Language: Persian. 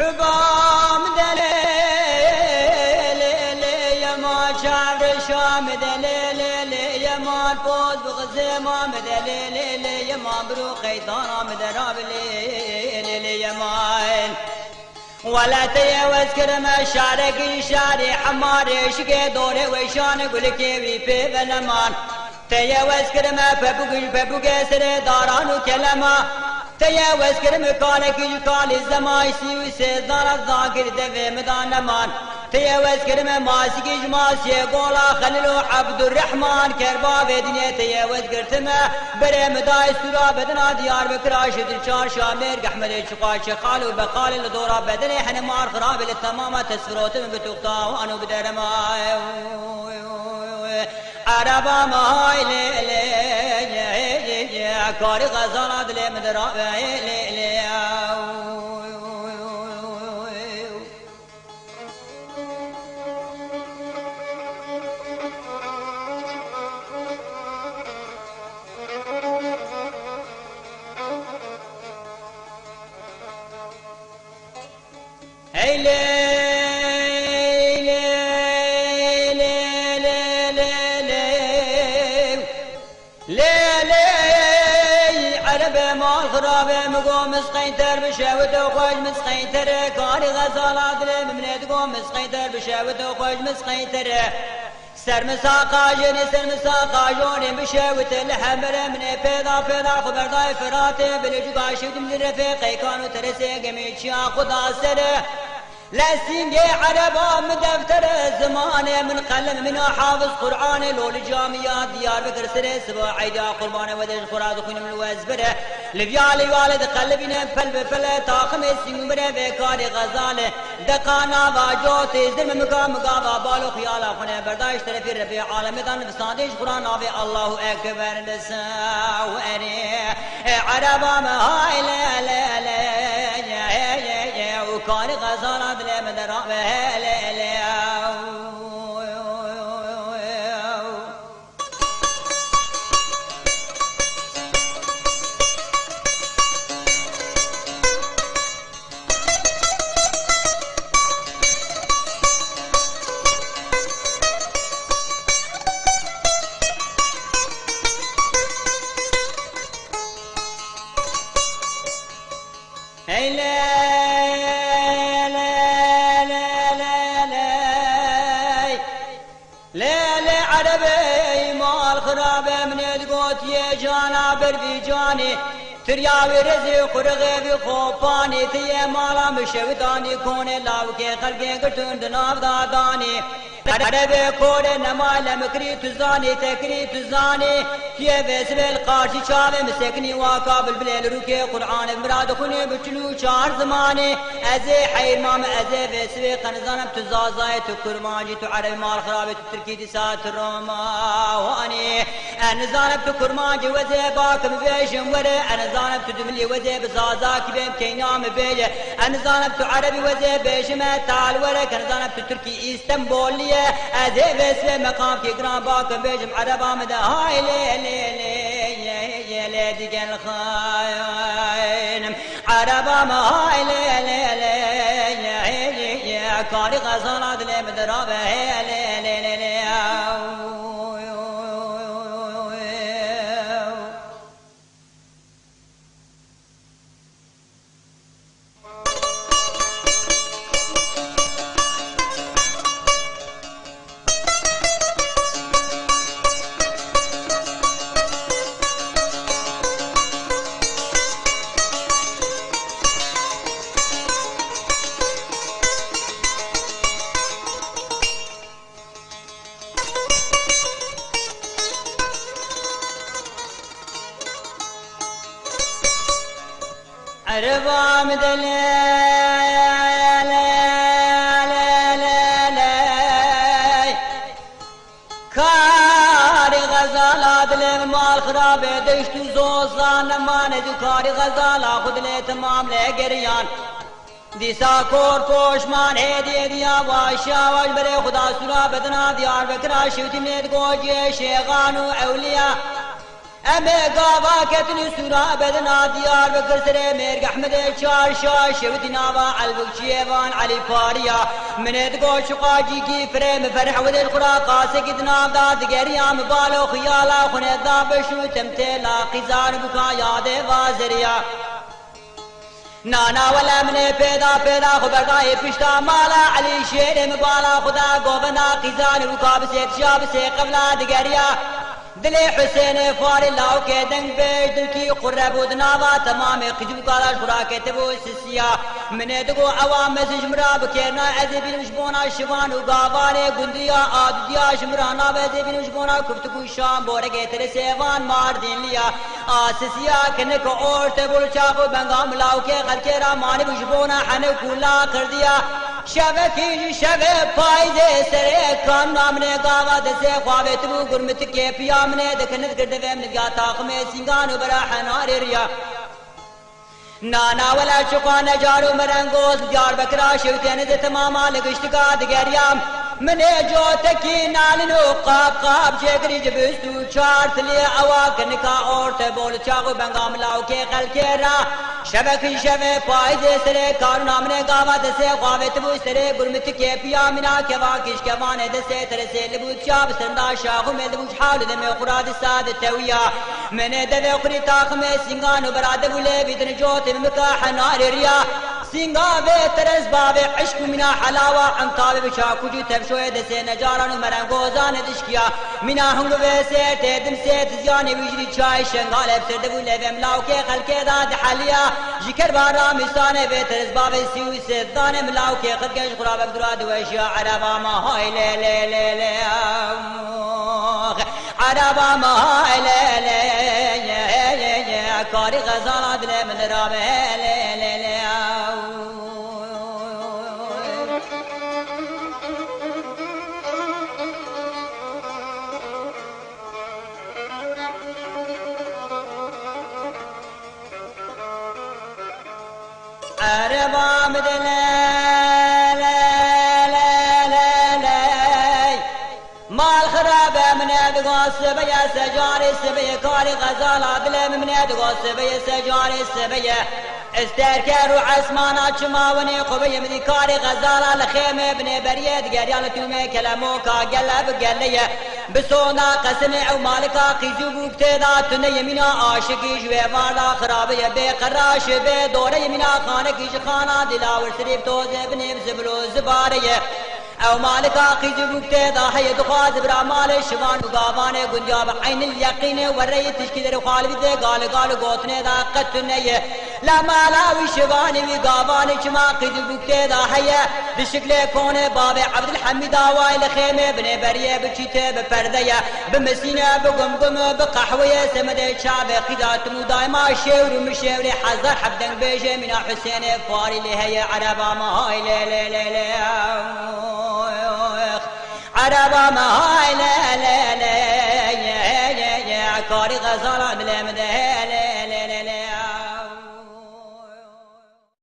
حبام دليل يما شعر شام دليل يما الفوز بغزيمام دليل يما بروقي دارام دراب يما ولا تيوز كرم شارك شاري حماري شكي دوري ويشان قلكي بي بلمان تيوز كرم ببوغي سري داران وكلمة تيوز كرم كالك يكالي زماي سيوي سيدان الظاهر دوي مدان تيوز كرم ماسك جماسي قولا خللو عبد الرحمن كرباب دنيا تيوز كرتما بري مداي سورا بدنا ديار بكراش دلشار شامير احمد شقاش قالوا بقال الدورا بدني حنا مار خراب للتمامة تسفروت بتوقتا وانو بدرما عربا ماي لي كاري غزالات لي مدرا لي hey le خرابه مقوم مسقيتر بشاوت وخوش مسقيتر كاري غزالات لي ممنيت قوم مسقيتر بشاوت وخوش مسقيتر سر مساقا جني سر مساقا جوني بشاوت الحمر مني بيضا خبرداي فراتي بلجوكا شوت من الرفيقي كانوا ترسي قميتشيا خدا سره لسينجي عربا من دفتر زمانه من قلم من حافظ قرآن لول جامعات ديار بكر سره سبا عيدا قربان ودج خراد خون من الوزبره لبيالي والد قلبنا فل طاقم السنبره بكاري غزاله دقانا واجوتي زلم مقام بالو خيالا خونه برداشت في ربيع عالم دان بسادش قرآن آبي الله اكبر نسا واني عربا مهاي لا وكاري غزالات لي مدرا لي جانا بربي جاني ترياوي رزي قرغي بخوفاني تيه مالا مشوتاني كوني لاوكي خلقي قرتون دناف داداني عربي كوري نمال مكري تزاني تكري تزاني كيف اسم القارشي شابي مسكني واقابل بليل روكي قرآن مراد خوني بچلو شهر زماني ازي حير مام ازي بسوي قنزانم تزازاي تكرمانجي تعربي مال خرابي تتركي دسات الروما واني انا زانب تكرمانجي وزي باكم بيشم وري انا زانب تدملي وزي بزازاك بيم كينام بيجي انا زانب تعربي وزي بيشم تعال ورك انا زانب تتركي اسطنبول ازي بس مقام في قران باكم بيجم عربا مدى هاي لي ديك الخاين عربا ما هاي لي كاري غزالات لي مدرابة لي عربا مدلي كاري غزالات للمال خرابي دشتو زوزان نماني دو كاري غزالا خد لي تمام لي قريان دیسا کور پوشمان هدیه دیا واشا واش بره خدا سورا بدنا دیار بکرا شوتی مید گوجه شیخان و اولیا امه گاوا کتنی سورا بدنا دیار بکر سر مرگ احمد چار شاه شوتی ناوا البوچی وان علی پاریا منت گو شقاجی کی فرم فرح ود القرا قاس کتنا داد گریام بالو خیالا خنه دا بشو تمتلا قزار بکا یاد وازریا نانا ولا من پیدا خبردای پشتا مالا علی شیر مبالا خدا گوبنا قزار بکا بسیت شاب سے قبلا دگریا دل حسین فار لاو کے دنگ بیش دل کی قرب ودناوا تمام قجو کالا شرا کے تبو سسیا من دگو عوام سجمرا بکرنا عذب المشبونا شوان وغاوانے گندیا آدیا شمرانا عذب المشبونا گفتگو شام بورگے تیرے سیوان مار دین لیا آسسیا کنک اور تبول چاقو بنگام لاو کے خلکے رامان مشبونا حنو کولا کر دیا شبکی شب پایدے سرے کام نامنے گاوا دسے خوابے تبو گرمت کے پیامنے دکھنت گردوے من گیا تاق میں سنگانو برا حنار ریا نانا ولا شقان جارو مرنگوز جار بکرا شوتین دے تماما لگشتگا دگریام منے جو تکی نالنو قاب جگری جبستو چارت لے اواکن کا عورت بول چاگو بنگام لاو کے خلکے را شبکی شب پایدے سرے کارو نامنے گاوا دسے خوابت بو سرے گرمت کے پیامنا کے واکش کے وانے دسے ترسے لبوت چاب سندا شاہو میں لبوت حال دے میں قراد ساد تویا منے دے قری تاخ میں سنگانو براد بولے بیدن جوت مکا حنار ریا سنگا بے ترس باب عشق منا حلاوہ انتاب بچاکو جو تبشوئے دسے نجارانو مرنگوزان دشکیا منا ہنگ ویسے تیدم سے تزیانی ویجری چائے شنگال ابسر دبو لیویم لاو کے خلکے داد حالیا جکر بارا مسانے بے ترس باب سیوی سے دانے ملاو کے خلکش خراب اکدراد ویشیا عربا مہائی لے لے لے لے عربا مہائی لے لے کاری غزالات لے من رابے لے لے لے عربا مدلے مال خراب من ادغاس بيا سجار السبي كاري غزال عدل من ادغاس بيا سجار السبي استركر عسمانا چماوني قبي من كاري غزال الخيمه ابن بريد قريال تومي كلاموكا قلب قليه بسونا قسم او مالكا قيزو بكتدا تن يمينا عاشقي جويوالا خرابيه بقراش بدور يمينا خانك خانا دلاور سريب توز ابن زبلو زباريه او مالکا قیجو بکتے دا حید خواز برا مال شوان گاوانے گنجاب عین الیقین ورئی تشکی در خالوی دے گال گال گوتنے دا قطنے لا مالاوی شوانی وی گاوانے چما قیجو بکتے دا حید دشکلے کونے باب عبد الحمید آوائی لخیمے بنے بریے بچیتے بپردے بمسینہ بگمگم بقحوی سمد شعب قیدات مدائمہ شیور مشیور حضر حبدن بیجے من حسین فاری لہی عربا مہائی لے لے لے لے عربا مهاي لا لا لا يا كاري غزال عدل مدى